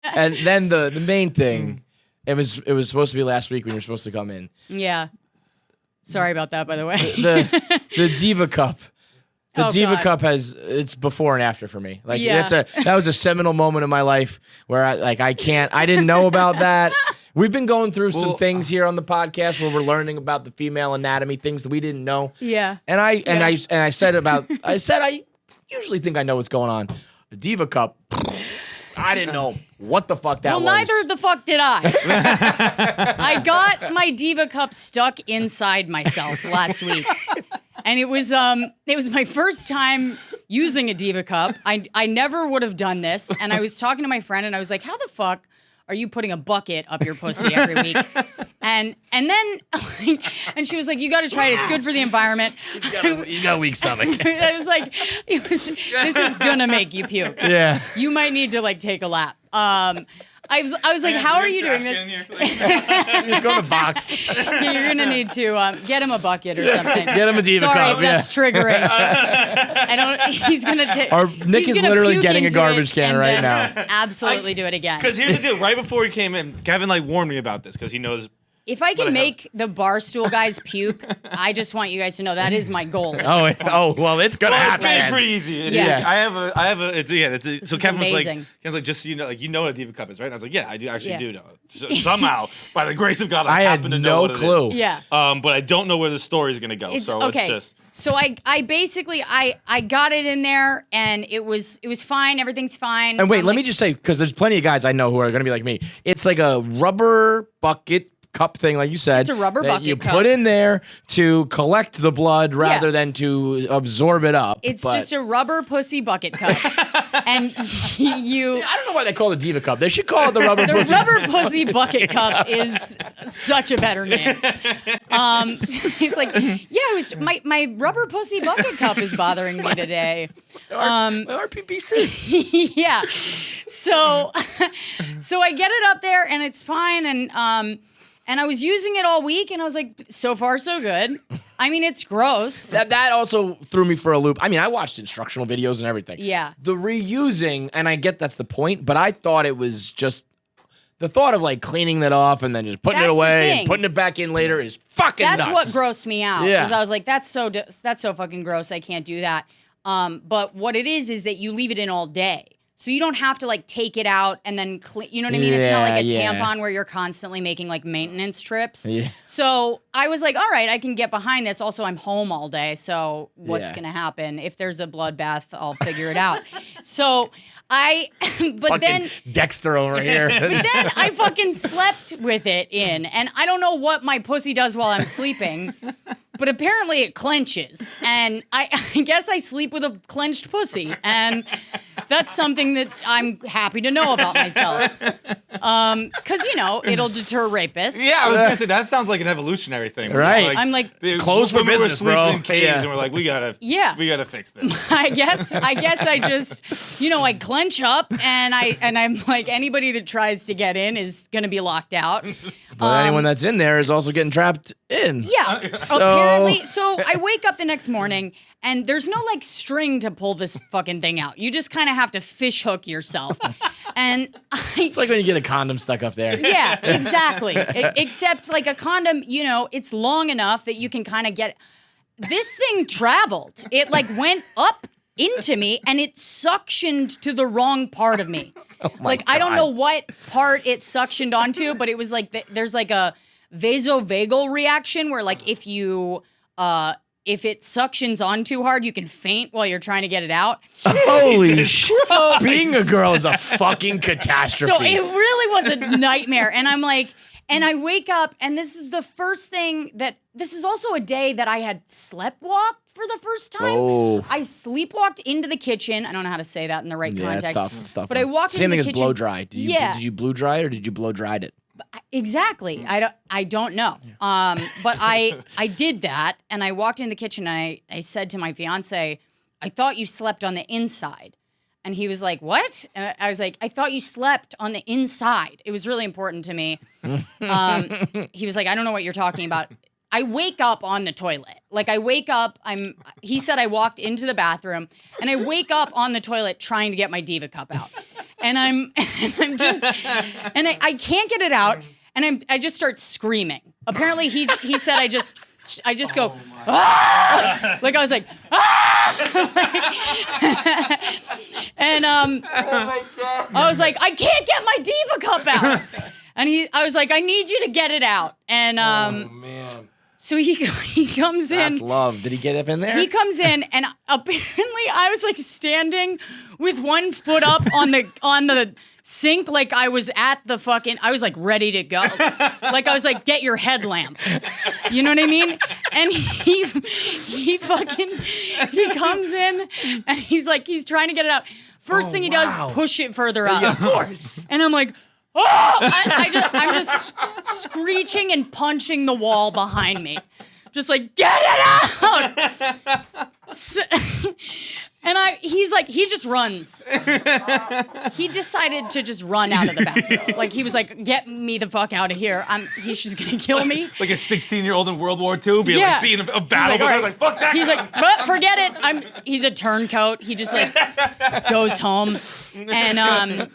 And then the main thing, it was supposed to be last week when you were supposed to come in. Yeah. Sorry about that, by the way. The Diva Cup. The Diva God. Cup it's before and after for me. Like Yeah. that was a seminal moment in my life where I didn't know about that. We've been going through some things here on the podcast where we're learning about the female anatomy, things that we didn't know. Yeah. And I said I usually think I know what's going on. The Diva Cup, I didn't know what the fuck that was. Well, neither the fuck did I. I got my Diva Cup stuck inside myself last week. And it was my first time using a Diva Cup. I never would have done this. And I was talking to my friend and I was like, how the fuck are you putting a bucket up your pussy every week? And then and she was like, you got to try it. It's good for the environment. You got a weak stomach. I was like, this is gonna make you puke. Yeah. You might need to like take a lap. I was like, how are you doing this? Go to the box. Yeah, you're gonna need to get him a bucket or something. Get him a Diva Sorry Cup. if that's triggering. I don't. He's gonna take. Nick is literally getting a garbage can right now. Absolutely, do it again. Because here's the deal: right before he came in, Kevin warned me about this because he knows. If I can make the Barstool guys puke, I just want you guys to know that is my goal. Well, it's gonna happen. It's pretty easy. Yeah. I have a. So Kevin was amazing. just so you know what a Diva Cup is, right? And I was like, yeah, I do actually do know. So somehow, by the grace of God, I happen to know what it clue. is. Yeah. But I don't know where the story is gonna go. It's It's just. So I basically I got it in there and it was fine. Everything's fine. And wait, let me just say, because there's plenty of guys I know who are gonna be like me. It's like a rubber bucket cup thing, like you said. It's a rubber that bucket you cup. put in there to collect the blood rather than to absorb it up. It's just a rubber pussy bucket cup. And you... I don't know why they call it Diva Cup. They should call it the rubber The pussy. rubber pussy bucket cup is such a better name. It's like, yeah, it was my rubber pussy bucket cup is bothering me today. RPPC. Yeah. So I get it up there and it's fine and I was using it all week and I was like, so far so good. I mean, it's gross. That also threw me for a loop. I mean, I watched instructional videos and everything. Yeah. The reusing, and I get that's the point, but I thought it was just the thought of like cleaning that off and then just putting it That's the away and thing. putting it back in later is fucking That's nuts. what grossed me out. Yeah. Because I was like, that's so fucking gross. I can't do that. But what it is that you leave it in all day. So you don't have to like take it out and then clean. You know what I mean? It's not like a tampon where you're constantly making like maintenance trips. Yeah. So I was like, all right, I can get behind this. Also, I'm home all day. So what's Yeah. going to happen? If there's a bloodbath, I'll figure it out. So but fucking then Dexter over here. but then I fucking slept with it in. And I don't know what my pussy does while I'm sleeping, but apparently it clenches. And I guess I sleep with a clenched pussy. And that's something that I'm happy to know about myself. Because, it'll deter rapists. Yeah, I was gonna say that sounds like an evolutionary thing. Right. I'm like, clothes for when we were business, sleeping bro. in caves Yeah. and we're like, we gotta fix this. I guess I just, I clench up and I'm like, anybody that tries to get in is going to be locked out. But anyone that's in there is also getting trapped in. Yeah. Apparently. So I wake up the next morning and there's no like string to pull this fucking thing out. You just kind of have to fish hook yourself. And It's like when you get a condom stuck up there. yeah, exactly. Except like a condom, it's long enough that you can kind of get. This thing traveled. It like went up into me and it suctioned to the wrong part of me. Like, I don't know what part it suctioned onto, but it was like there's like a vasovagal reaction where like if it suctions on too hard, you can faint while you're trying to get it out. Holy shit. So, Being a girl is a fucking catastrophe. so it really was a nightmare. And I'm like, and I wake up and this is the first thing this is also a day that I had sleptwalked for the first time. Oh. I sleepwalked into the kitchen. I don't know how to say that in the right context. It's tough. But I walked Same into thing the as kitchen. blow dry. Did you blow dry it or did you blow dried it? Exactly. I don't know. But I did that and I walked in the kitchen and I said to my fiance, I thought you slept on the inside. And he was like, what? And I was like, I thought you slept on the inside. It was really important to me. He was like, I don't know what you're talking about. I wake up on the toilet. Like I wake up, he said I walked into the bathroom and I wake up on the toilet trying to get my Diva Cup out. and I can't get it out, and I just start screaming. Apparently, he said I just go, ah! Like I was like, ah! And I was like, I can't get my Diva Cup out. And I was like, I need you to get it out. And man. So he comes in. That's love. Did he get up in there? He comes in, and apparently I was like standing with one foot up on the sink, like I was at the I was like ready to go. Like I was like, get your headlamp. You know what I mean? And he comes in, and he's trying to get it out. First thing he does, push it further up. Yeah, of course. And I'm like, oh! I'm just screeching and punching the wall behind me. Just like, get it out! And he just runs. He decided to just run out of the bathroom. Like, he was like, get me the fuck out of here. He's just gonna kill me. Like a 16-year-old in World War II being like seeing a battle. He's like, right. Like, fuck that. He's like, but forget it. He's a turncoat. He just like goes home. And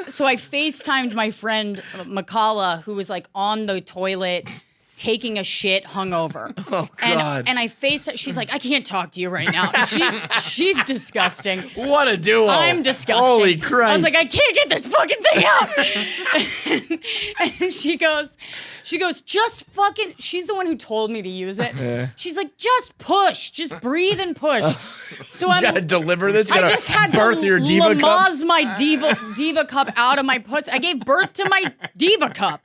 so I FaceTimed my friend Makala, who was like on the toilet taking a shit hungover. Oh God. And I she's like, I can't talk to you right now. She's disgusting. What a duo. I'm disgusting. Holy Christ. I was like, I can't get this fucking thing out. And she goes, just fucking, she's the one who told me to use it. Yeah. She's like, just push, just breathe and push. So you gotta deliver this. You I just had birth to your Diva Cup. my Diva Cup out of my pussy. I gave birth to my Diva Cup.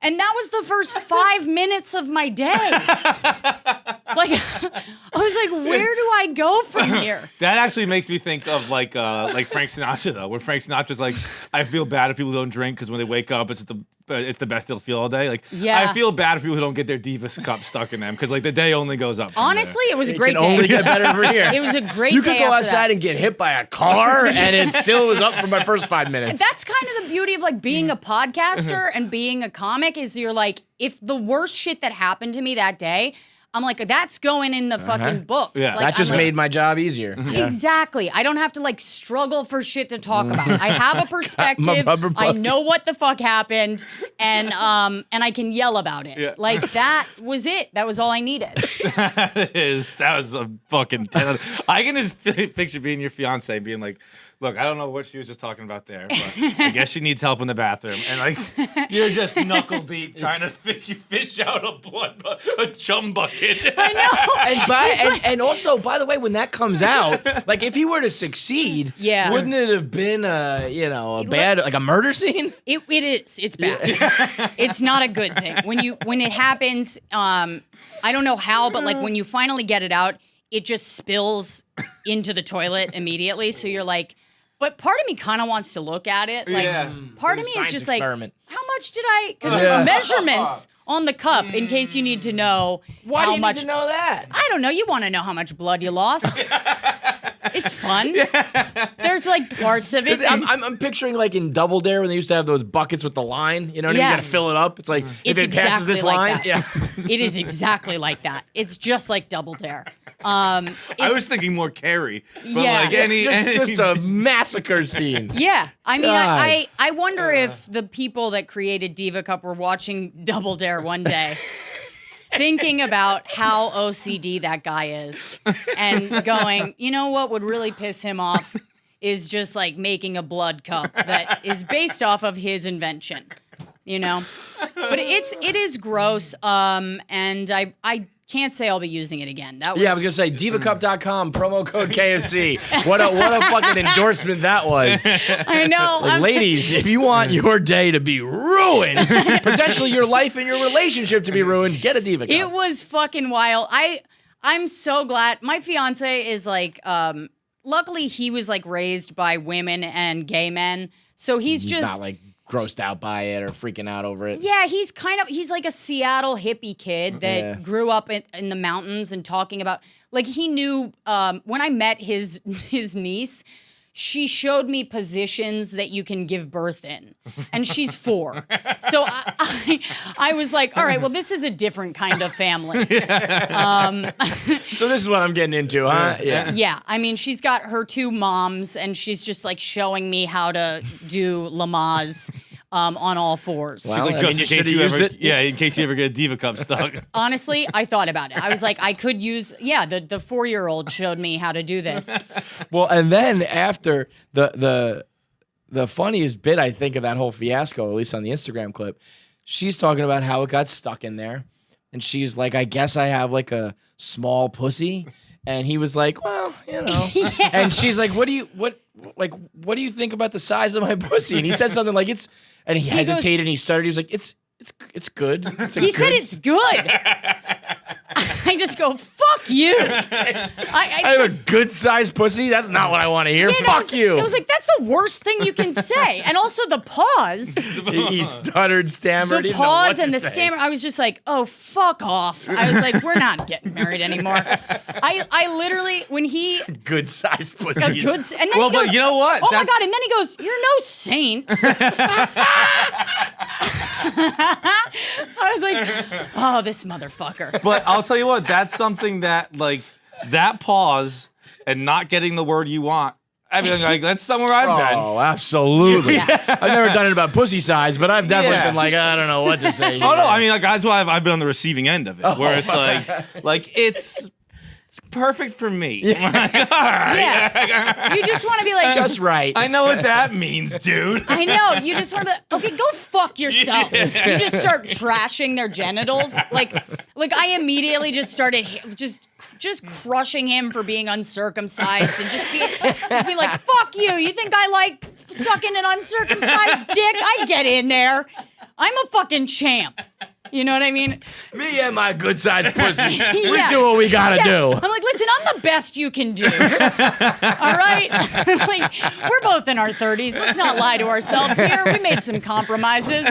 And that was the first 5 minutes of my day. Like, I was like, where do I go from here? That actually makes me think of like Frank Sinatra though, where Frank Sinatra's like, I feel bad if people don't drink because when they wake up, it's the best they'll feel all day. Like, yeah. I feel bad if people who don't get their Diva Cup stuck in them because like the day only goes up. Honestly, it was a great day. day. Only get better every year. It was a great day. You could go outside that. and get hit by a car, and it still was up for my first 5 minutes. That's kind of the beauty of like being a podcaster and being a comic is you're like, if the worst shit that happened to me that day, I'm like, that's going in the fucking books. Yeah. Like, that just I'm like, made my job easier. Yeah. Exactly. I don't have to like struggle for shit to talk about. I have a perspective. I know what the fuck happened, and I can yell about it. Yeah. Like that was it. That was all I needed. That was a fucking. I can just picture being your fiance and being like, look, I don't know what she was just talking about there, but I guess she needs help in the bathroom. And like, you're just knuckle deep trying to fish out a chum bucket. I know. And also, by the way, when that comes out, like if he were to succeed, yeah. wouldn't it have been a bad like a murder scene? It is. It's bad. It's not a good thing. When it happens, I don't know how, but like when you finally get it out, it just spills into the toilet immediately. So you're like, but part of me kind of wants to look at it. Like, part of me is just experiment. like, how much did I? Because there's measurements on the cup in case you need to know Why how do you much. need to know that? I don't know. You want to know how much blood you lost? It's fun. There's like parts of it. I'm picturing like in Double Dare when they used to have those buckets with the line. You know what I mean? You gotta fill it up. It's like if it passes this line, It is exactly like that. It's just like Double Dare. I was thinking more Carrie. But like just a massacre scene. Yeah. I mean, I wonder if the people that created Diva Cup were watching Double Dare one day, thinking about how OCD that guy is, and going, you know what would really piss him off is just like making a blood cup that is based off of his invention, you know? But it is gross, and I can't say I'll be using it again. I was gonna say divacup.com promo code KFC. What a fucking endorsement that was. I know. Like, ladies, if you want your day to be ruined, potentially your life and your relationship to be ruined, get a Diva Cup. It was fucking wild. I'm so glad. My fiance is like, luckily he was like raised by women and gay men, so he's just not like grossed out by it or freaking out over it. Yeah, he's like a Seattle hippie kid that grew up in the mountains and talking about, like, he knew, when I met his niece, she showed me positions that you can give birth in, and she's 4. So I was like, all right, well, this is a different kind of family. So this is what I'm getting into, huh? Yeah. Yeah, I mean, she's got her 2 moms, and she's just like showing me how to do Lamaze on all 4s. Wow. She's like, I just mean, in case you you should've ever, used it. in case you ever get a Diva Cup stuck. Honestly, I thought about it. I was like, I could use, the 4-year-old showed me how to do this. Well, and then after the funniest bit, I think, of that whole fiasco, at least on the Instagram clip, she's talking about how it got stuck in there. And she's like, I guess I have like a small pussy. And he was like, well, you know. Yeah. And she's like, what do you think about the size of my pussy? And he said something like, and he hesitated and he started. He was like, it's good. He said it's good. I just go, fuck you. I have a good sized pussy. That's not what I want to hear. Yeah, Fuck you. I was like, that's the worst thing you can say. And also the pause. He stuttered, stammered. The He didn't know what pause to and the say. stammer. I was just like, oh, fuck off. I was like, we're not getting married anymore. I literally, when he. Good sized pussy. A good, and then Well, he goes, but you know what? Oh my God. And then he goes, you're no saint. I was like, oh, this motherfucker. But I'll tell you what, that's something that, like, that pause and not getting the word you want, I mean, like, that's somewhere I've been. Oh, absolutely. Yeah. I've never done it about pussy size, but I've definitely Yeah. been like, I don't know what to say. Oh, no, here. I mean, like, that's why I've been on the receiving end of it, where it's like, it's perfect for me. I'm like, all right. Yeah. You just want to be like, Just right. I know what that means, dude. I know. You just want to be like, okay, go fuck yourself. You just start trashing their genitals. Like I immediately just started just crushing him for being uncircumcised and just being like, fuck you. You think I like sucking an uncircumcised dick? I get in there. I'm a fucking champ. You know what I mean? Me and my good sized pussy. We Yeah. do what we gotta do. I'm like, listen, I'm the best you can do. All right? Like, we're both in our 30s. Let's not lie to ourselves here. We made some compromises.